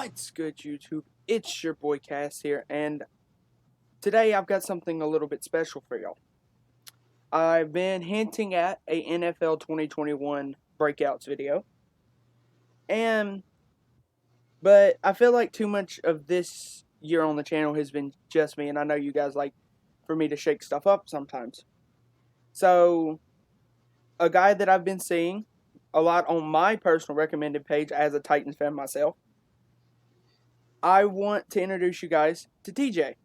What's good, YouTube? It's your boy Cass here, and today I've got something a little bit special for y'all. I've been hinting at a NFL 2021 breakouts video, and but I feel like too much of this year on the channel has been just me, and I know you guys like for me to shake stuff up sometimes. So, a guy that I've been seeing a lot on my personal recommended page as a Titans fan myself, I want to introduce you guys to TJ.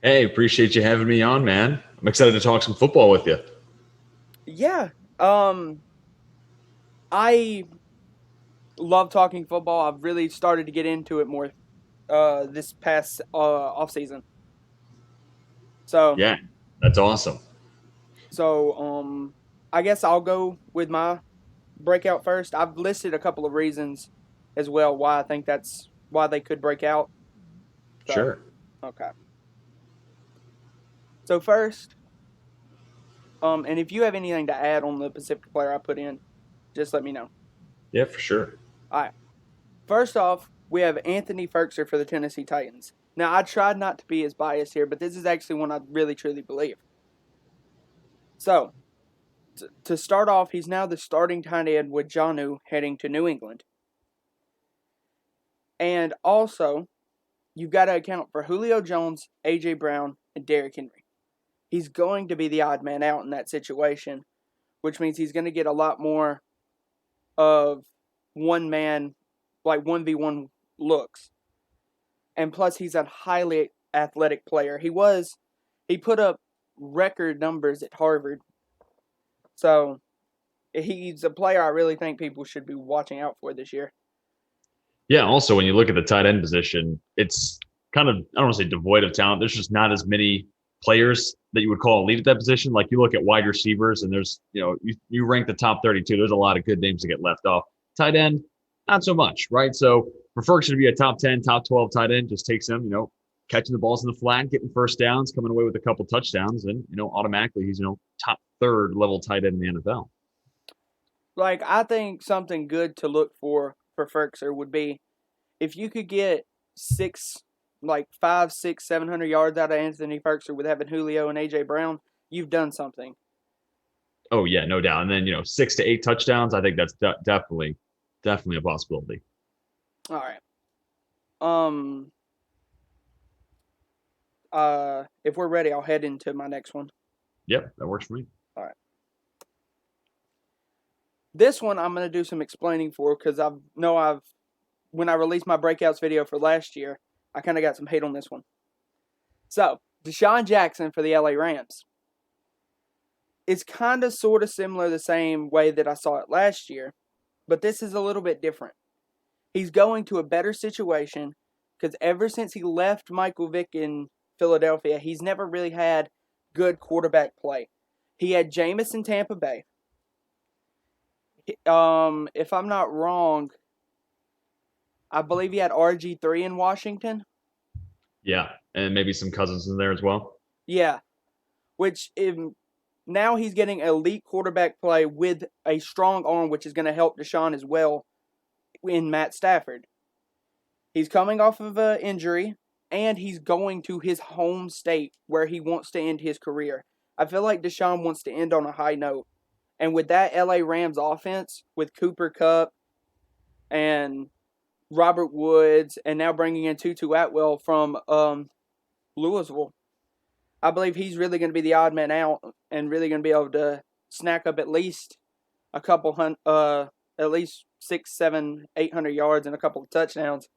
Hey, appreciate you having me on, man. I'm excited to talk some football with you. Yeah, I love talking football. I've really started to get into it more this past off season. So Yeah, that's awesome. so I guess I'll go with my breakout first. I've listed a couple of reasons as well why I think that's why they could break out. So Sure. okay. So first, and if you have anything to add on the Pacific player I put in, just let me know. Yeah, for sure. All right. First off, we have Anthony Firkser for the Tennessee Titans. Now, I tried not to be as biased here, but this is actually one I really truly believe. So, to start off, he's now the starting tight end with Jonnu heading to New England. And also, you've got to account for Julio Jones, A.J. Brown, and Derrick Henry. He's going to be the odd man out in that situation, which means he's going to get a lot more of one man, like 1v1 looks. And plus, he's a highly athletic player. He put up record numbers at Harvard. So, he's a player I really think people should be watching out for this year. Yeah, also, when you look at the tight end position, it's kind of, I don't want to say devoid of talent. There's just not as many players that you would call elite at that position. Like you look at wide receivers, and there's, you rank the top 32. There's a lot of good names to get left off. Tight end, not so much, right? So for Ferguson to be a top 10, top 12 tight end just takes him, catching the balls in the flat, getting first downs, coming away with a couple touchdowns, and, automatically he's, top third level tight end in the NFL. Like, I think something good to look for Ferkser would be if you could get like 5, 6, 700 yards out of Anthony Ferkser with having Julio and AJ Brown, you've done something. Oh yeah, no doubt. And then 6 to 8 touchdowns. I think that's definitely a possibility. All right. Um. If we're ready, I'll head into my next one. Yep, that works for me. All right. This one I'm gonna do some explaining for because I've when I released my breakouts video for last year, I kind of got some hate on this one. So DeSean Jackson for the LA Rams. It's kind of sort of similar the same way that I saw it last year, but this is a little bit different. He's going to a better situation because ever since he left Michael Vick in Philadelphia, he's never really had good quarterback play. He had Jameis in Tampa Bay. If I'm not wrong, I believe he had RG3 in Washington. Yeah, and maybe some Cousins in there as well. Yeah, which now he's getting elite quarterback play with a strong arm, which is going to help Deshaun as well in Matt Stafford. He's coming off of an injury, and he's going to his home state where he wants to end his career. I feel like Deshaun wants to end on a high note. And with that LA Rams offense, with Cooper Kupp and Robert Woods, and now bringing in Tutu Atwell from Louisville, I believe he's really going to be the odd man out and really going to be able to snack up at least at least 6, 7, 800 yards and a couple of touchdowns.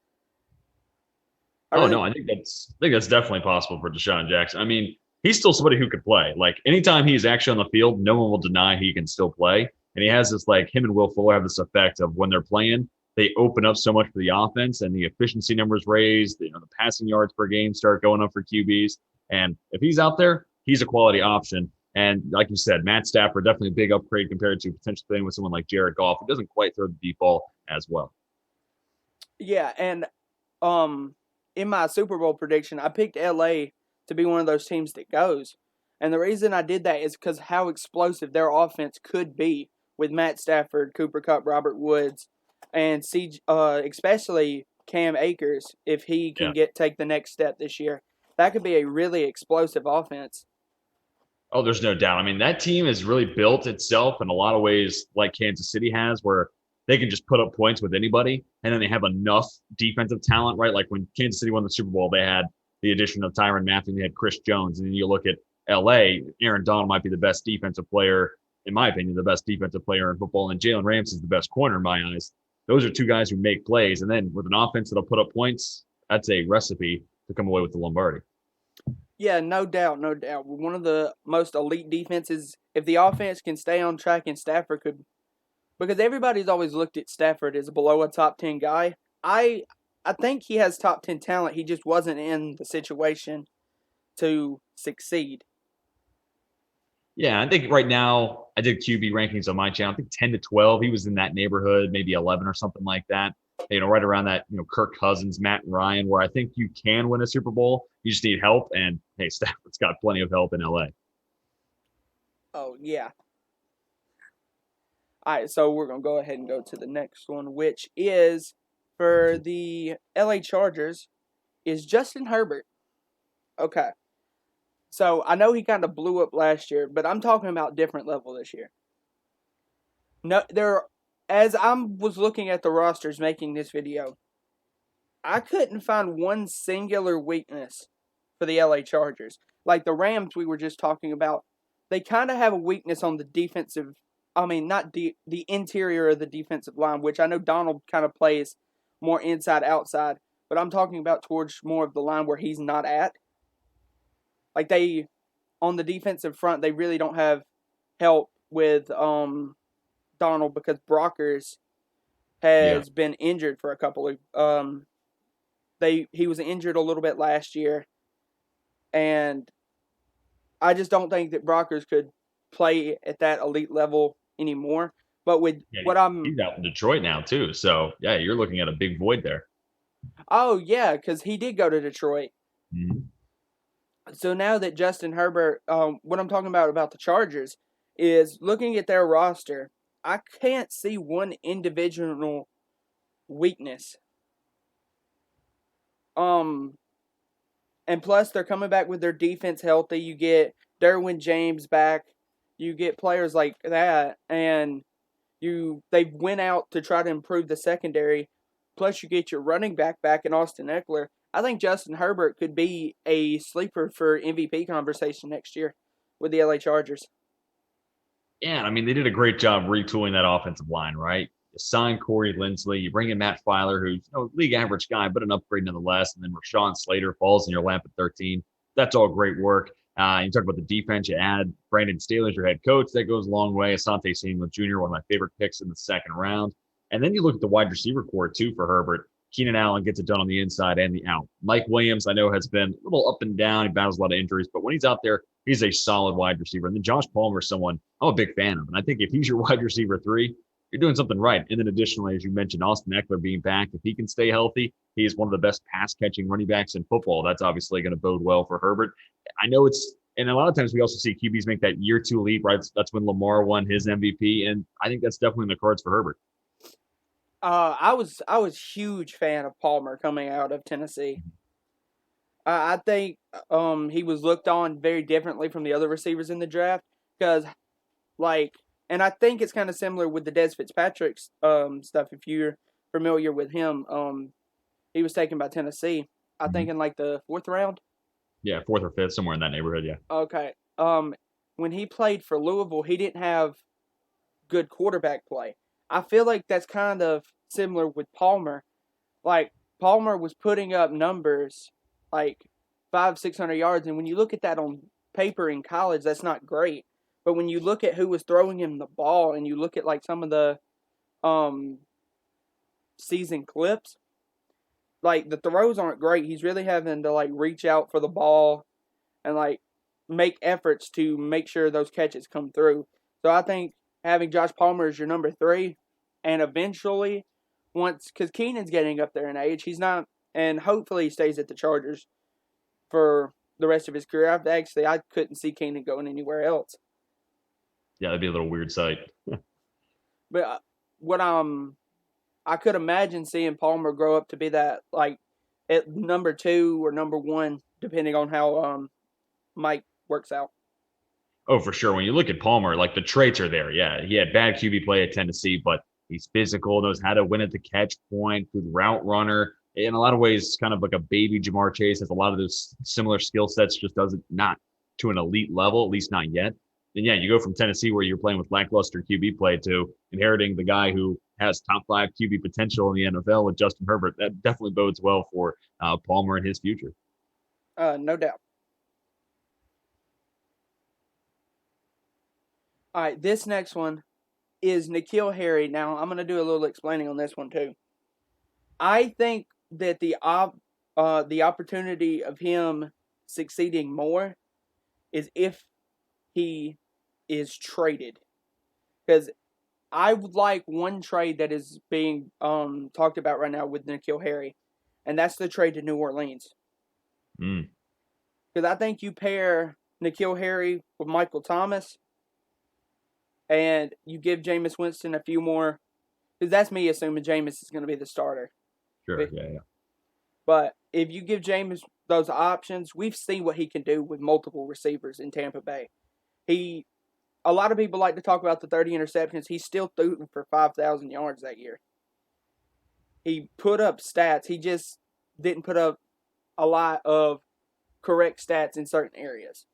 No, I think that's definitely possible for DeSean Jackson. I mean, he's still somebody who could play. Like anytime he's actually on the field, no one will deny he can still play. And he has this, like, him and Will Fuller have this effect of when they're playing, they open up so much for the offense, and the efficiency numbers raised. The passing yards per game start going up for QBs. And if he's out there, he's a quality option. And like you said, Matt Stafford, definitely a big upgrade compared to potentially playing with someone like Jared Goff, who doesn't quite throw the deep ball as well. Yeah, and in my Super Bowl prediction, I picked LA to be one of those teams that goes. And the reason I did that is because how explosive their offense could be with Matt Stafford, Cooper Kupp, Robert Woods, and especially Cam Akers if he Yeah. can take the next step this year. That could be a really explosive offense. Oh, there's no doubt. I mean, that team has really built itself in a lot of ways like Kansas City has, where they can just put up points with anybody, and then they have enough defensive talent, right? Like when Kansas City won the Super Bowl, they had the addition of Tyrann Mathieu, they had Chris Jones, and then you look at LA, Aaron Donald might be the best defensive player, in my opinion, the best defensive player in football, and Jalen Ramsey is the best corner in my eyes. Those are two guys who make plays, and then with an offense that'll put up points, that's a recipe to come away with the Lombardi. Yeah, no doubt, no doubt. One of the most elite defenses. If the offense can stay on track and Stafford could, because everybody's always looked at Stafford as below a top 10 guy. I think he has top 10 talent. He just wasn't in the situation to succeed. Yeah, I think right now I did QB rankings on my channel. I think 10 to 12. He was in that neighborhood, maybe 11 or something like that. Right around that, Kirk Cousins, Matt Ryan, where I think you can win a Super Bowl. You just need help. And hey, Stafford's got plenty of help in LA. Oh, yeah. All right, so we're going to go ahead and go to the next one, which is for the LA Chargers, is Justin Herbert. Okay. So I know he kind of blew up last year, but I'm talking about different level this year. No, as I was looking at the rosters making this video, I couldn't find one singular weakness for the LA Chargers. Like the Rams we were just talking about, they kind of have a weakness on the defensive. I mean, not the interior of the defensive line, which I know Donald kind of plays more inside outside, but I'm talking about towards more of the line where he's not at. Like on the defensive front, they really don't have help with Donald because Brockers Yeah. has been injured for a couple of he was injured a little bit last year, and I just don't think that Brockers could play at that elite level anymore. But with Yeah, what I'm he's out in Detroit now, too. So, yeah, you're looking at a big void there. oh yeah, because he did go to Detroit. Mm-hmm. So now that Justin Herbert, what I'm talking about the Chargers is looking at their roster. I can't see one individual weakness. And plus they're coming back with their defense healthy. You get Derwin James back. You get players like that, and they went out to try to improve the secondary. Plus you get your running back in Austin Eckler. I think Justin Herbert could be a sleeper for MVP conversation next year with the LA Chargers. Yeah, I mean, they did a great job retooling that offensive line, right? You sign Corey Linsley, you bring in Matt Filer, who's league average guy, but an upgrade nonetheless. And then Rashawn Slater falls in your lap at 13. That's all great work. You talk about the defense, you add Brandon Staley as your head coach. That goes a long way. Asante Samuel Jr., one of my favorite picks in the second round. And then you look at the wide receiver core, too, for Herbert. Keenan Allen gets it done on the inside and the out. Mike Williams, I know, has been a little up and down. He battles a lot of injuries, but when he's out there, he's a solid wide receiver. And then Josh Palmer is someone I'm a big fan of. And I think if he's your wide receiver 3, you're doing something right. And then additionally, as you mentioned, Austin Eckler being back, if he can stay healthy, he's one of the best pass catching running backs in football. That's obviously going to bode well for Herbert. I know and a lot of times we also see QBs make that year 2 leap, right? That's when Lamar won his MVP. And I think that's definitely in the cards for Herbert. I was huge fan of Palmer coming out of Tennessee. I think he was looked on very differently from the other receivers in the draft because and I think it's kind of similar with the Dez Fitzpatrick stuff. If you're familiar with him, he was taken by Tennessee. I think in the 4th round. Yeah, 4th or 5th, somewhere in that neighborhood. Yeah. Okay. When he played for Louisville, he didn't have good quarterback play. I feel like that's kind of similar with Palmer. Like Palmer was putting up numbers like 500-600 yards, and when you look at that on paper in college, that's not great. But when you look at who was throwing him the ball, and you look at some of the season clips, the throws aren't great. He's really having to reach out for the ball and make efforts to make sure those catches come through. So I think having Josh Palmer as your number 3, and eventually because Keenan's getting up there in age, he's not, and hopefully he stays at the Chargers for the rest of his career. I couldn't see Keenan going anywhere else. Yeah, that'd be a little weird sight. But what I'm I could imagine seeing Palmer grow up to be that, like, at number 2 or number 1, depending on how Mike works out. Oh, for sure. When you look at Palmer, like the traits are there. Yeah, he had bad QB play at Tennessee, but he's physical, knows how to win at the catch point, good route runner. In a lot of ways, kind of like a baby Jamar Chase, has a lot of those similar skill sets, just doesn't not to an elite level, at least not yet. And yeah, you go from Tennessee where you're playing with lackluster QB play to inheriting the guy who has top 5 QB potential in the NFL with Justin Herbert. That definitely bodes well for Palmer and his future. No doubt. All right, this next one is N'Keal Harry. Now, I'm going to do a little explaining on this one too. I think that the opportunity of him succeeding more is if he is traded. Because I would like one trade that is being talked about right now with N'Keal Harry, and that's the trade to New Orleans. Mm. Because I think you pair N'Keal Harry with Michael Thomas, and you give Jameis Winston a few more. Because that's me assuming Jameis is going to be the starter. Sure, yeah. But if you give Jameis those options, we've seen what he can do with multiple receivers in Tampa Bay. A lot of people like to talk about the 30 interceptions. He still threw for 5,000 yards that year. He put up stats. He just didn't put up a lot of correct stats in certain areas.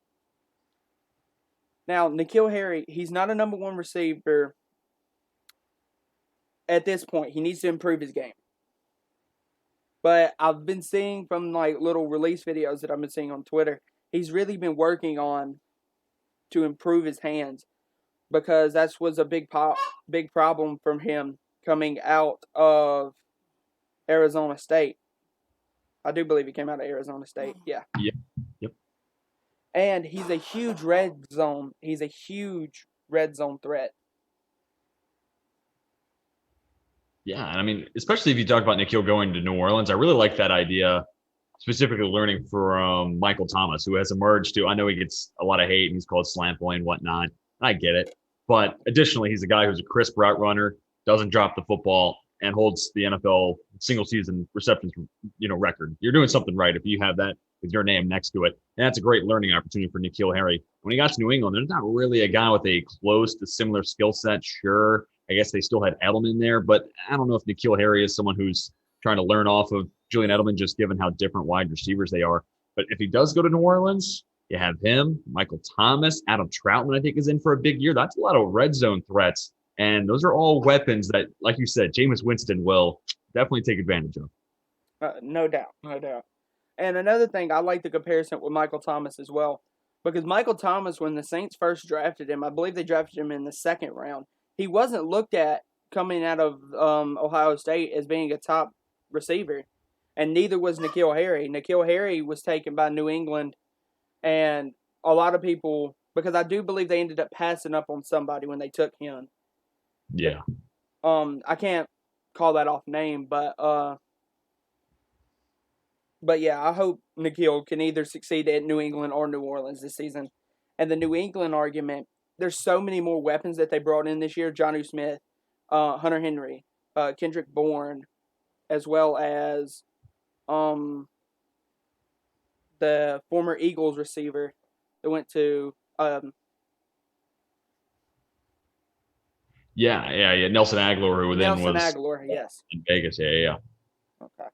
Now, N'Keal Harry, he's not a number 1 receiver at this point. He needs to improve his game. But I've been seeing from like little release videos that I've been seeing on Twitter, he's really been working on to improve his hands, because that was a big problem from him coming out of Arizona State. I do believe he came out of Arizona State. Yeah. Yep. And he's a huge red zone. He's a huge red zone threat. Yeah, and I mean, especially if you talk about N'Keal going to New Orleans, I really like that idea, specifically learning from Michael Thomas, who has emerged to, I know he gets a lot of hate and he's called slant boy and whatnot. I get it. But additionally, he's a guy who's a crisp route runner, doesn't drop the football, and holds the NFL single season receptions, record. You're doing something right if you have that with your name next to it. And that's a great learning opportunity for N'Keal Harry. When he got to New England, there's not really a guy with a close to similar skill set. Sure, I guess they still had Edelman there, but I don't know if N'Keal Harry is someone who's trying to learn off of Julian Edelman, just given how different wide receivers they are. But if he does go to New Orleans, you have him, Michael Thomas, Adam Troutman, I think, is in for a big year. That's a lot of red zone threats. And those are all weapons that, like you said, Jameis Winston will definitely take advantage of. No doubt. And another thing, I like the comparison with Michael Thomas as well. Because Michael Thomas, when the Saints first drafted him, I believe they drafted him in the 2nd round, he wasn't looked at coming out of Ohio State as being a top receiver. And neither was N'Keal Harry. N'Keal Harry was taken by New England, and a lot of people, because I do believe they ended up passing up on somebody when they took him. Yeah. I can't call that off name, but yeah, I hope N'Keal can either succeed at New England or New Orleans this season. And the New England argument, there's so many more weapons that they brought in this year. Jonnu Smith, Hunter Henry, Kendrick Bourne, as well as the former Eagles receiver that went to Yeah. Nelson Aguilar, who then was Aguilar, yes. in Vegas. Yeah. Okay.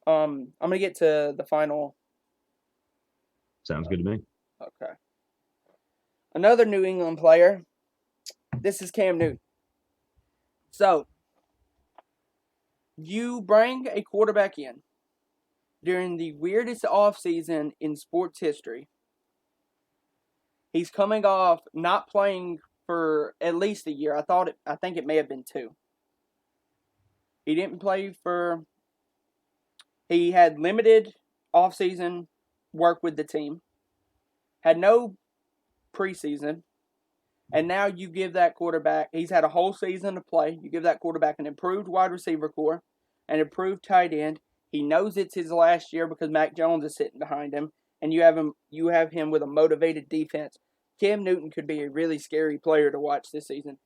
I'm gonna get to the final. Sounds good to me. Okay. Another New England player. This is Cam Newton. So, you bring a quarterback in during the weirdest offseason in sports history. He's coming off not playing for at least a year. I think it may have been 2. He didn't play for. He had limited offseason work with the team. Had no preseason. And now you give that quarterback, he's had a whole season to play. You give that quarterback an improved wide receiver core, an improved tight end. He knows it's his last year because Mac Jones is sitting behind him, and you have him with a motivated defense. Cam Newton could be a really scary player to watch this season.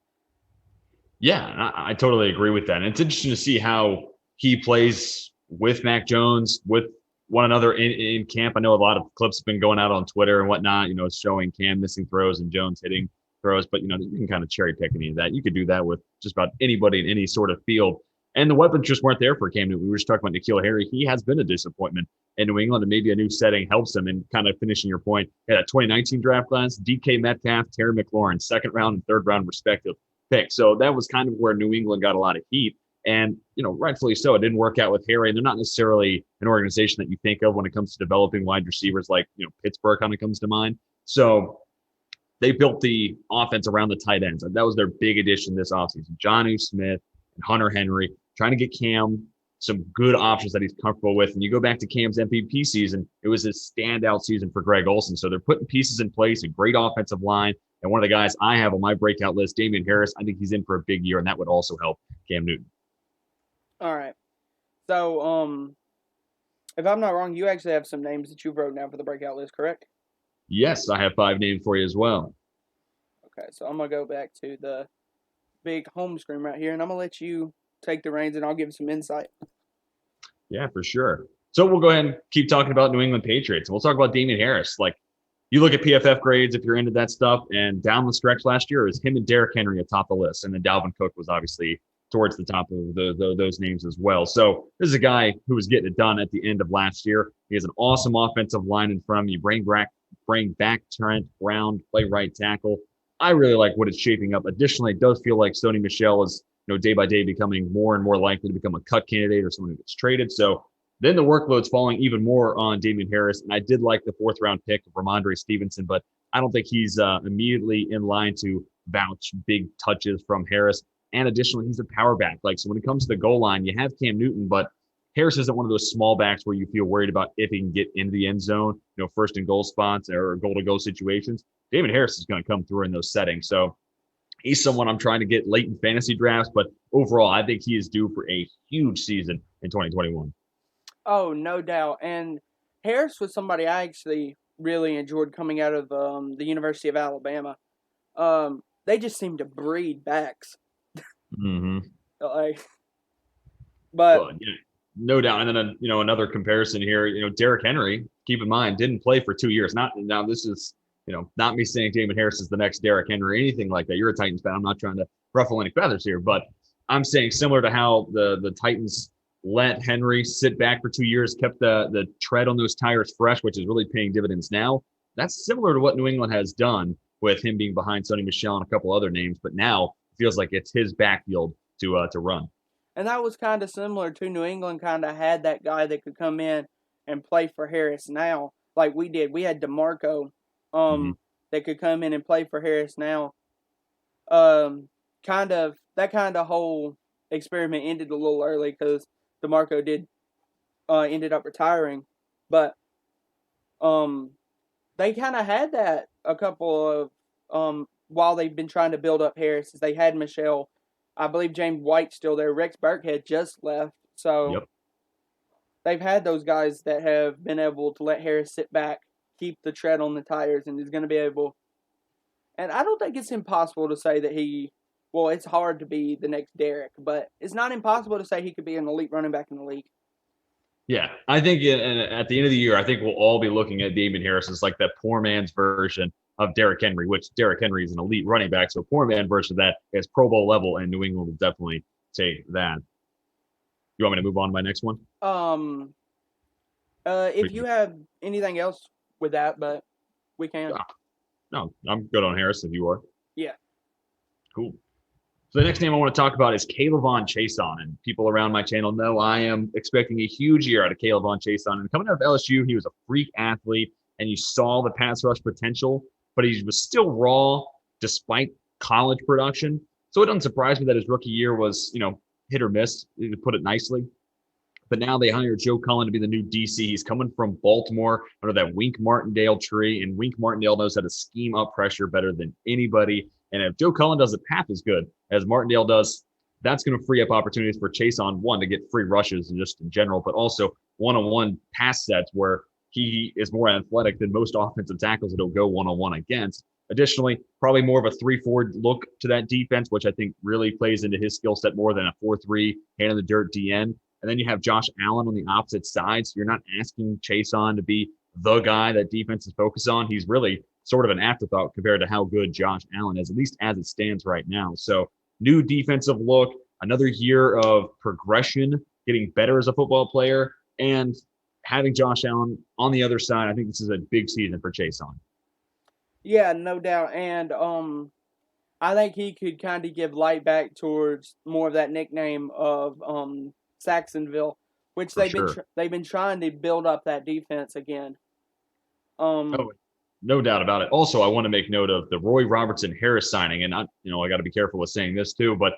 Yeah, I totally agree with that. And it's interesting to see how he plays with Mac Jones, with one another in camp. I know a lot of clips have been going out on Twitter and whatnot, showing Cam missing throws and Jones hitting throws. But, you can kind of cherry pick any of that. You could do that with just about anybody in any sort of field. And the weapons just weren't there for Cam Newton. We were just talking about N'Keal Harry. He has been a disappointment in New England, and maybe a new setting helps him. And kind of finishing your point, that 2019 draft class, DK Metcalf, Terry McLaurin, second round and third round respective pick. So that was kind of where New England got a lot of heat. And, rightfully so. It didn't work out with Harry. And they're not necessarily an organization that you think of when it comes to developing wide receivers like, Pittsburgh kind of comes to mind. So they built the offense around the tight ends. And that was their big addition this offseason. Jonnu Smith and Hunter Henry, trying to get Cam some good options that he's comfortable with. And you go back to Cam's MVP season, it was a standout season for Greg Olsen. So they're putting pieces in place, a great offensive line. And one of the guys I have on my breakout list, Damien Harris, I think he's in for a big year, and that would also help Cam Newton. All right. So, if I'm not wrong, you actually have some names that you've wrote down for the breakout list, correct? Yes, I have 5 names for you as well. Okay, so I'm going to go back to the big home screen right here, and I'm going to let you take the reins, and I'll give some insight. Yeah, for sure. So we'll go ahead and keep talking about New England Patriots. And we'll talk about Damien Harris. Like, you look at PFF grades if you're into that stuff, and down the stretch last year, it was him and Derrick Henry atop the list. And then Dalvin Cook was obviously towards the top of those names as well. So this is a guy who was getting it done at the end of last year. He has an awesome offensive line in front of you. Bring back Trent Brown, play right tackle. I really like what it's shaping up. Additionally, it does feel like Sony Michel is, day by day becoming more and more likely to become a cut candidate or someone who gets traded. So then the workload's falling even more on Damien Harris. And I did like the 4th round pick of Ramondre Stevenson, but I don't think he's immediately in line to vouch big touches from Harris. And additionally, he's a power back. So when it comes to the goal line, you have Cam Newton, but Harris isn't one of those small backs where you feel worried about if he can get into the end zone, first and goal spots or goal to go situations. Damien Harris is going to come through in those settings. So he's someone I'm trying to get late in fantasy drafts, but overall, I think he is due for a huge season in 2021. Oh, no doubt. And Harris was somebody I actually really enjoyed coming out of the University of Alabama. They just seem to breed backs. Mm-hmm. But well, yeah, no doubt. And then another comparison here. Derrick Henry. Keep in mind, didn't play for 2 years. Now this is not me saying Damien Harris is the next Derrick Henry or anything like that. You're a Titans fan. I'm not trying to ruffle any feathers here, but I'm saying similar to how the Titans let Henry sit back for 2 years, kept the tread on those tires fresh, which is really paying dividends now. That's similar to what New England has done with him being behind Sony Michel and a couple other names, but now it feels like it's his backfield to run. And that was kind of similar to New England kind of had that guy that could come in and play for Harris now, like we did. We had DeMarco that could come in and play for Harris now. That kind of whole experiment ended a little early because DeMarco ended up retiring. But they kind of had that a couple of while they've been trying to build up Harris. They had Michelle. I believe James White's still there. Rex Burkhead just left. So they've had those guys that have been able to let Harris sit back, keep the tread on the tires, and is going to be able. And I don't think it's impossible to say that it's hard to be the next Derek, but it's not impossible to say he could be an elite running back in the league. Yeah, I think at the end of the year, I think we'll all be looking at Damien Harris as like that poor man's version of Derrick Henry, which Derrick Henry is an elite running back. So a poor man version of that is Pro Bowl level, and New England will definitely take that. You want me to move on to my next one? If you have anything else with that, but we can. No, I'm good on Harris if you are. Yeah. Cool. So the next name I want to talk about is K'Lavon Chaisson, and people around my channel know I am expecting a huge year out of K'Lavon Chaisson. And coming out of LSU, he was a freak athlete, and you saw the pass rush potential, but he was still raw despite college production. So it doesn't surprise me that his rookie year was, hit or miss, to put it nicely. But now they hired Joe Cullen to be the new DC. He's coming from Baltimore under that Wink Martindale tree, and Wink Martindale knows how to scheme up pressure better than anybody. And if Joe Cullen does it half as good as Martindale does, that's going to free up opportunities for Chaisson, one, to get free rushes and just in general, but also one-on-one pass sets where he is more athletic than most offensive tackles that he'll go one-on-one against. Additionally, probably more of a 3-4 look to that defense, which I think really plays into his skill set more than a 4-3 hand in the dirt DN. And then you have Josh Allen on the opposite side. So you're not asking Chason to be the guy that defense is focused on. He's really sort of an afterthought compared to how good Josh Allen is, at least as it stands right now. So new defensive look, another year of progression, getting better as a football player, and having Josh Allen on the other side. I think this is a big season for Chason. Yeah, no doubt. And I think he could kind of give light back towards more of that nickname of Saxonville, which they've been trying to build up that defense again. Oh, no doubt about it. Also, I want to make note of the Roy Robertson Harris signing, and I got to be careful with saying this too, but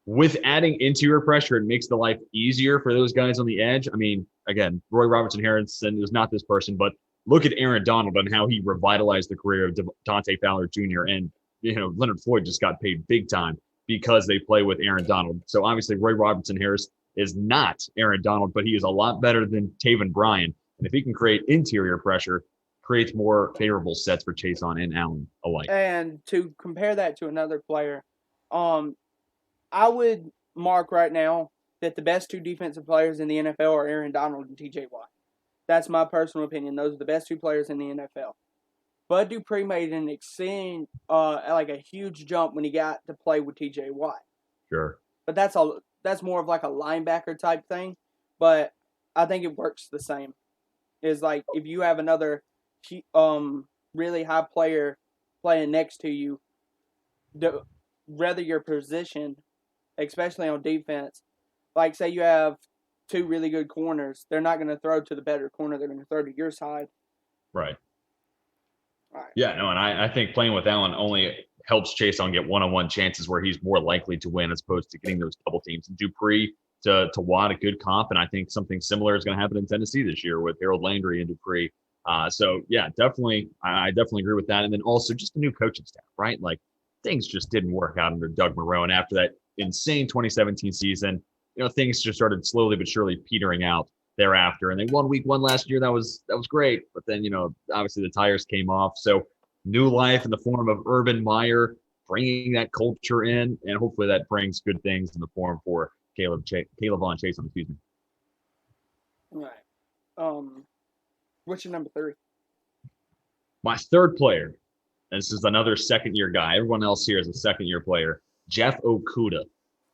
with adding interior pressure, it makes the life easier for those guys on the edge. I mean, again, Roy Robertson Harrison is not this person, but look at Aaron Donald and how he revitalized the career of Dante Fowler Jr. And, Leonard Floyd just got paid big time because they play with Aaron Donald. So obviously Roy Robertson Harris is not Aaron Donald, but he is a lot better than Taven Bryan. And if he can create interior pressure, creates more favorable sets for Chason and Allen alike. And to compare that to another player, I would mark right now that the best two defensive players in the NFL are Aaron Donald and T.J. Watt. That's my personal opinion. Those are the best two players in the NFL. Bud Dupree made an a huge jump when he got to play with T.J. Watt. Sure. But that's more of like a linebacker type thing. But I think it works the same. Is like if you have another really high player playing next to you, rather your position, especially on defense, like say you have two really good corners, they're not going to throw to the better corner. They're going to throw to your side. Right. All right. Yeah, no, and I think playing with Allen only helps Chason get one-on-one chances where he's more likely to win as opposed to getting those double teams. And Dupree to Watt, a good comp, and I think something similar is going to happen in Tennessee this year with Harold Landry and Dupree. So, yeah, definitely, I definitely agree with that. And then also just the new coaching staff, right? Like, things just didn't work out under Doug Marrone after that insane 2017 season. Things just started slowly but surely petering out thereafter. And they won week 1 last year. That was great. But then, obviously the tires came off. So new life in the form of Urban Meyer, bringing that culture in, and hopefully that brings good things in the form for Caleb Von Chason, excuse me. All right. What's your number 3? My third player, and this is another second-year guy. Everyone else here is a second-year player, Jeff Okudah.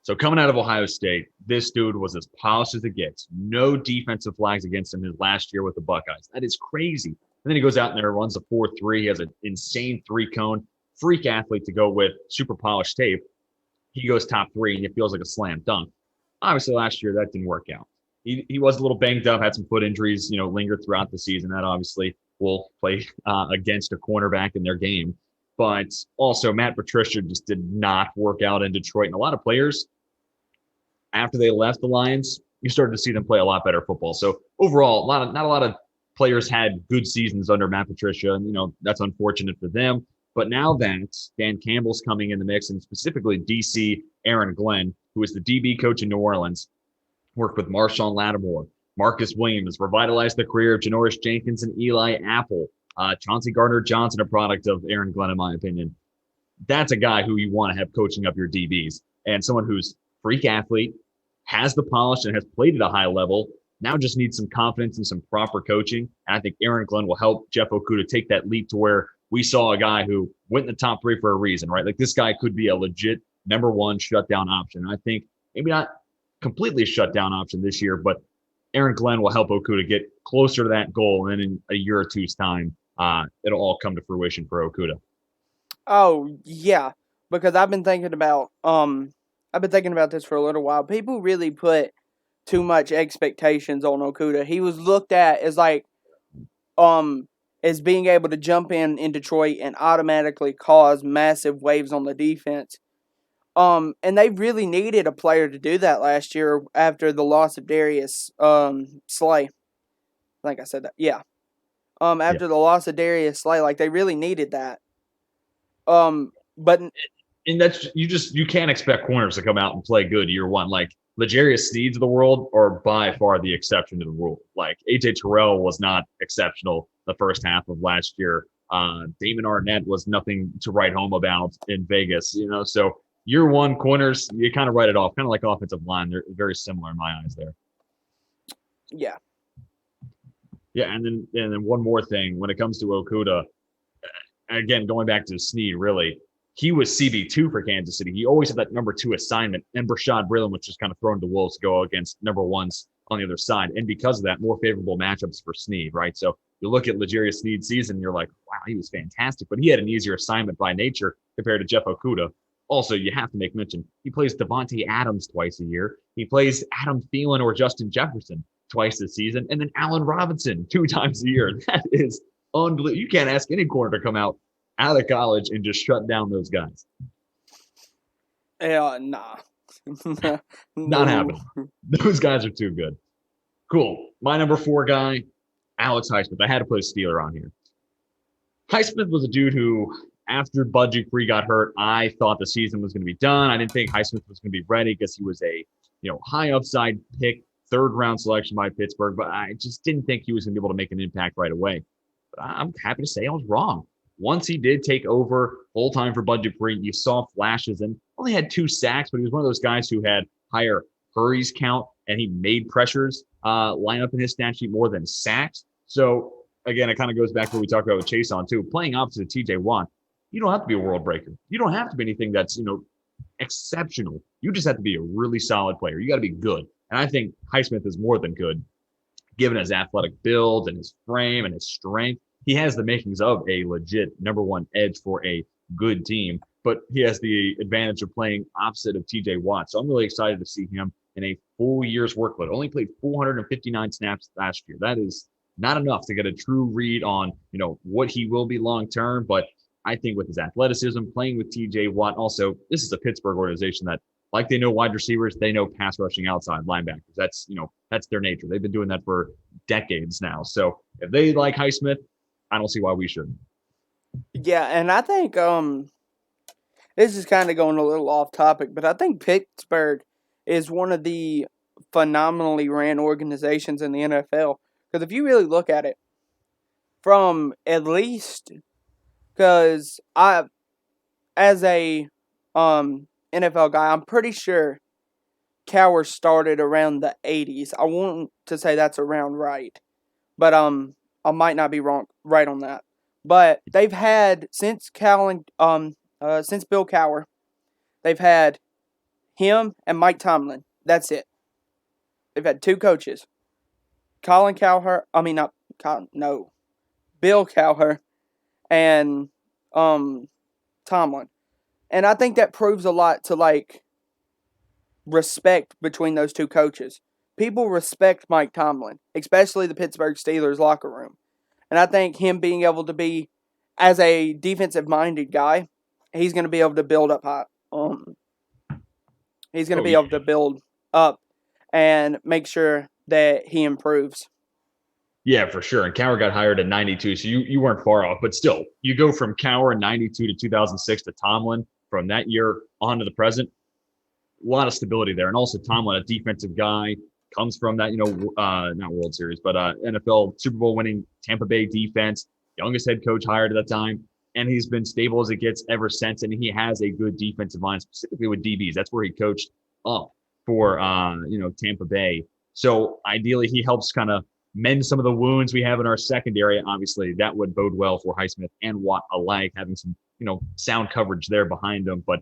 So coming out of Ohio State, this dude was as polished as it gets. No defensive flags against him his last year with the Buckeyes. That is crazy. And then he goes out there and runs a 4.3. He has an insane 3-cone. Freak athlete to go with super polished tape. He goes top 3, and it feels like a slam dunk. Obviously, last year that didn't work out. He was a little banged up, had some foot injuries, lingered throughout the season. That obviously will play against a cornerback in their game. But also, Matt Patricia just did not work out in Detroit. And a lot of players, after they left the Lions, you started to see them play a lot better football. So overall, not a lot of players had good seasons under Matt Patricia, and that's unfortunate for them. But now that Dan Campbell's coming in the mix, and specifically DC Aaron Glenn, who is the DB coach in New Orleans, worked with Marshawn Lattimore, Marcus Williams, revitalized the career of Janoris Jenkins and Eli Apple, Chauncey Gardner-Johnson, a product of Aaron Glenn, in my opinion. That's a guy who you want to have coaching up your DBs, and someone who's freak athlete, has the polish, and has played at a high level. Now just needs some confidence and some proper coaching. And I think Aaron Glenn will help Jeff Okudah take that leap to where we saw a guy who went in the top 3 for a reason, right? Like this guy could be a legit number 1 shutdown option. And I think maybe not completely shut down option this year, but Aaron Glenn will help Okudah get closer to that goal. And then in a year or two's time, it'll all come to fruition for Okudah. Oh, yeah, because I've been thinking about this for a little while. People really put too much expectations on Okudah. He was looked at as as being able to jump in Detroit and automatically cause massive waves on the defense. And they really needed a player to do that last year after the loss of Darius Slay. I think I said that. Yeah. After the loss of Darius Slay, like they really needed that. But and that's you can't expect corners to come out and play good year one. Like L'Jarius Sneeds of the world are by far the exception to the rule. Like AJ Terrell was not exceptional the first half of last year. Damon Arnett was nothing to write home about in Vegas, So year one corners, you kind of write it off, kind of like offensive line. They're very similar in my eyes there. Yeah. Yeah, and then one more thing when it comes to Okudah, again going back to Snead, really, he was CB2 for Kansas City. He always had that number 2 assignment, and Brashad Breeland was just kind of thrown to wolves to go against number ones on the other side, and because of that, more favorable matchups for Snead, right? So you look at L'Jarius Snead's season, and you're like, wow, he was fantastic, but he had an easier assignment by nature compared to Jeff Okudah. Also, you have to make mention, he plays Devontae Adams twice a year. He plays Adam Thielen or Justin Jefferson twice this season, and then Allen Robinson 2 times a year. That is unbelievable. You can't ask any corner to come out of college and just shut down those guys. Yeah, nah. Not happening. Those guys are too good. Cool. My number 4 guy, Alex Highsmith. I had to put a Steeler on here. Highsmith was a dude who, after Bud Dupree got hurt, I thought the season was going to be done. I didn't think Highsmith was going to be ready because he was a high upside pick, 3rd round selection by Pittsburgh, but I just didn't think he was going to be able to make an impact right away. But I'm happy to say I was wrong. Once he did take over full time for Bud Dupree, you saw flashes and only had 2 sacks, but he was one of those guys who had higher hurries count and he made pressures line up in his stat sheet more than sacks. So again, it kind of goes back to what we talked about with Chase on too. Playing opposite TJ Watt, you don't have to be a world breaker. You don't have to be anything that's exceptional. You just have to be a really solid player. You got to be good. And I think Highsmith is more than good, given his athletic build and his frame and his strength. He has the makings of a legit number 1 edge for a good team, but he has the advantage of playing opposite of TJ Watt. So I'm really excited to see him in a full year's workload. Only played 459 snaps last year. That is not enough to get a true read on, what he will be long term. But I think with his athleticism, playing with TJ Watt, also, this is a Pittsburgh organization that, like they know wide receivers, they know pass rushing outside linebackers. That's their nature. They've been doing that for decades now. So if they like Highsmith, I don't see why we shouldn't. Yeah, and I think this is kind of going a little off topic, but I think Pittsburgh is one of the phenomenally ran organizations in the NFL. Because if you really look at it, from at least, because as a NFL guy, I'm pretty sure Cowher started around the 80s. I want to say that's around right, but I might not be right on that. But they've had since Bill Cowher, they've had him and Mike Tomlin. That's it. They've had 2 coaches, Bill Cowher and Tomlin. And I think that proves a lot to respect between those 2 coaches. People respect Mike Tomlin, especially the Pittsburgh Steelers locker room. And I think him being able to be, as a defensive-minded guy, he's going to be able to build up high. He's going to be able to build up and make sure that he improves. Yeah, for sure. And Cowher got hired in 92, so you weren't far off. But still, you go from Cowher in 92 to 2006 to Tomlin from that year on to the present. A lot of stability there. And also Tomlin, a defensive guy, comes from that, not World Series, but NFL Super Bowl winning Tampa Bay defense, youngest head coach hired at that time. And he's been stable as it gets ever since. And he has a good defensive line, specifically with DBs. That's where he coached up for, Tampa Bay. So ideally, he helps kind of mend some of the wounds we have in our secondary. Obviously, that would bode well for Highsmith and Watt alike, having some, sound coverage there behind them. But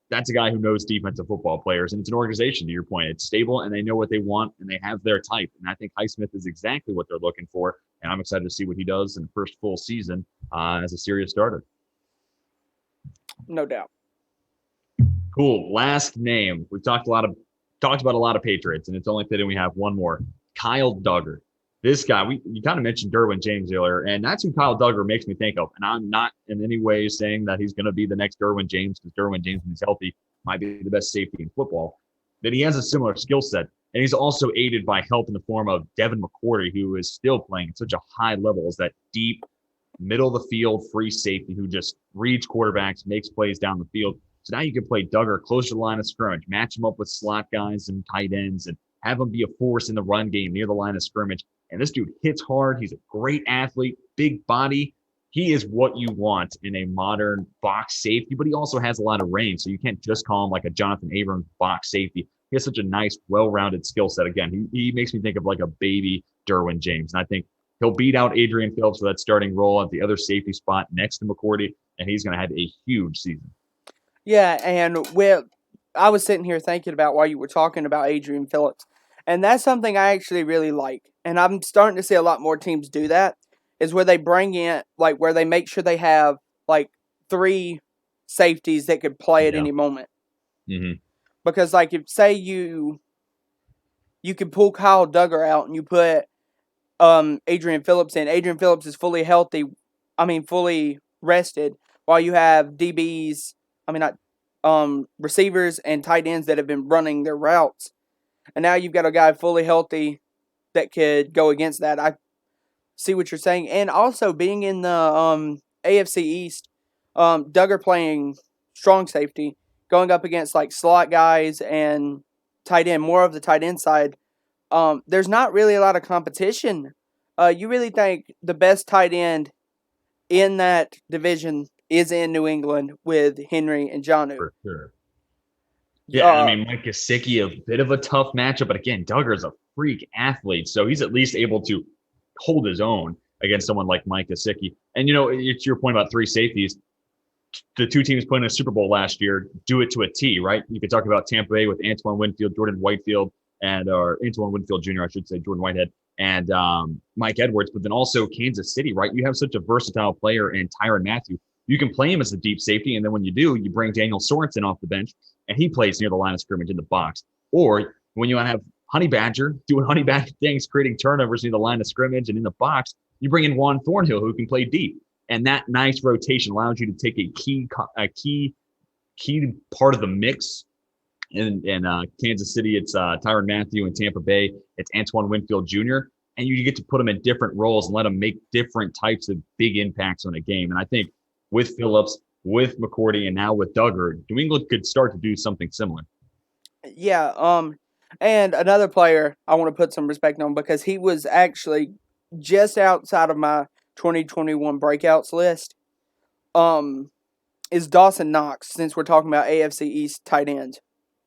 that's a guy who knows defensive football players, and it's an organization, to your point. It's stable, and they know what they want, and they have their type. And I think Highsmith is exactly what they're looking for, and I'm excited to see what he does in the first full season as a serious starter. No doubt. Cool. Last name. We've talked about a lot of Patriots, and it's only fitting we have one more. Kyle Dugger. This guy, you kind of mentioned Derwin James earlier, and that's who Kyle Dugger makes me think of. And I'm not in any way saying that he's going to be the next Derwin James, because Derwin James, when he's healthy, might be the best safety in football. That he has a similar skill set, and he's also aided by help in the form of Devin McCourty, who is still playing at such a high level as that deep, middle of the field free safety who just reads quarterbacks, makes plays down the field. So now you can play Dugger close to the line of scrimmage, match him up with slot guys and tight ends, and have him be a force in the run game near the line of scrimmage. And this dude hits hard. He's a great athlete, big body, he is what you want in a modern box safety, but he also has a lot of range. So you can't just call him like a Jonathan Abrams box safety. He has such a nice, well-rounded skill set. Again, he makes me think of like a baby Derwin James. And I think he'll beat out Adrian Phillips for that starting role at the other safety spot next to McCourty, and he's going to have a huge season. Yeah, and I was sitting here thinking about while you were talking about Adrian Phillips, and that's something I actually really like. And I'm starting to see a lot more teams do that, is where they bring in, like, where they make sure they have, like, 3 safeties that could play at Yeah. any moment. Mm-hmm. Because, like, if, say you could pull Kyle Duggar out and you put Adrian Phillips in. Adrian Phillips is fully healthy, fully rested, while you have DBs, receivers and tight ends that have been running their routes. And now you've got a guy fully healthy that could go against that. I see what you're saying. And also being in the AFC East, Duggar playing strong safety, going up against like slot guys and tight end, more of the tight end side. There's not really a lot of competition. You really think the best tight end in that division is in New England with Henry and Jonnu? For sure. Yeah, I mean, Mike Gesicki, a bit of a tough matchup, but again, Duggar is a freak athlete, so he's at least able to hold his own against someone like Mike Gesicki. And, it's your point about 3 safeties. The 2 teams playing in a Super Bowl last year do it to a T, right? You could talk about Tampa Bay with Antoine Winfield, Jordan Whitefield, or Antoine Winfield Jr., I should say, Jordan Whitehead, and Mike Edwards, but then also Kansas City, right? You have such a versatile player in Tyrann Mathieu. You can play him as a deep safety, and then when you do, you bring Daniel Sorensen off the bench, and he plays near the line of scrimmage in the box. Or when you want to have Honey Badger doing Honey Badger things, creating turnovers near the line of scrimmage and in the box, you bring in Juan Thornhill, who can play deep. And that nice rotation allows you to take a key part of the mix. In Kansas City, it's Tyrann Mathieu. In Tampa Bay, it's Antoine Winfield Jr. And you get to put them in different roles and let them make different types of big impacts on a game. And I think with Phillips, with McCourty, and now with Duggar, New England could start to do something similar. Yeah, and another player I want to put some respect on because he was actually just outside of my 2021 breakouts list, is Dawson Knox, since we're talking about AFC East tight ends.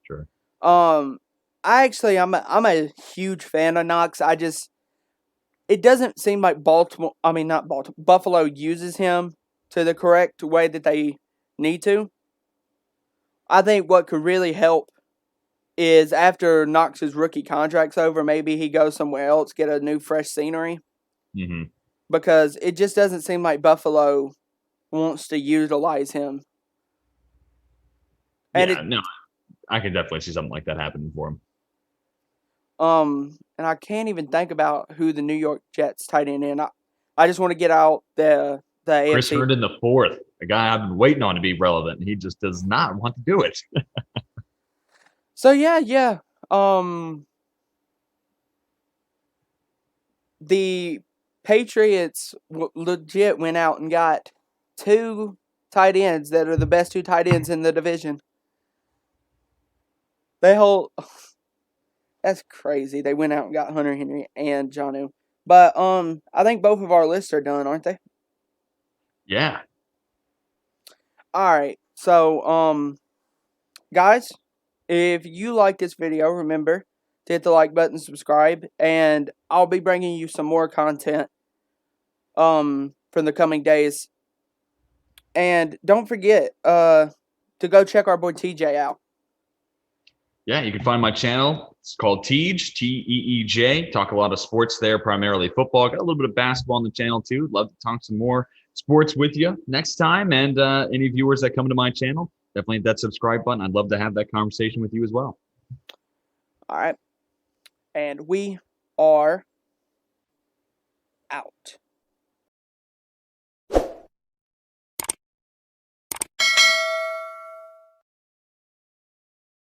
Sure. I'm a huge fan of Knox. It doesn't seem like Buffalo uses him to the correct way that they need to. I think what could really help is after Knox's rookie contract's over, maybe he goes somewhere else, get a new fresh scenery. Mm-hmm. Because it just doesn't seem like Buffalo wants to utilize him. And no, I can definitely see something like that happening for him. And I can't even think about who the New York Jets tight end is. I just want to get out the AFC. Chris Herndon the fourth, a guy I've been waiting on to be relevant, and he just does not want to do it. So yeah. The Patriots legit went out and got 2 tight ends that are the best 2 tight ends in the division. That's crazy. They went out and got Hunter Henry and Jonnu. But I think both of our lists are done, aren't they? Yeah. All right. So guys, if you like this video, remember to hit the like button, subscribe, and I'll be bringing you some more content from the coming days. And don't forget to go check our boy TJ out. Yeah, you can find my channel. It's called Teej, T-E-E-J. Talk a lot of sports there, primarily football. Got a little bit of basketball on the channel too. Love to talk some more sports with you next time. And any viewers that come to my channel, definitely hit that subscribe button. I'd love to have that conversation with you as well. All right. And we are out.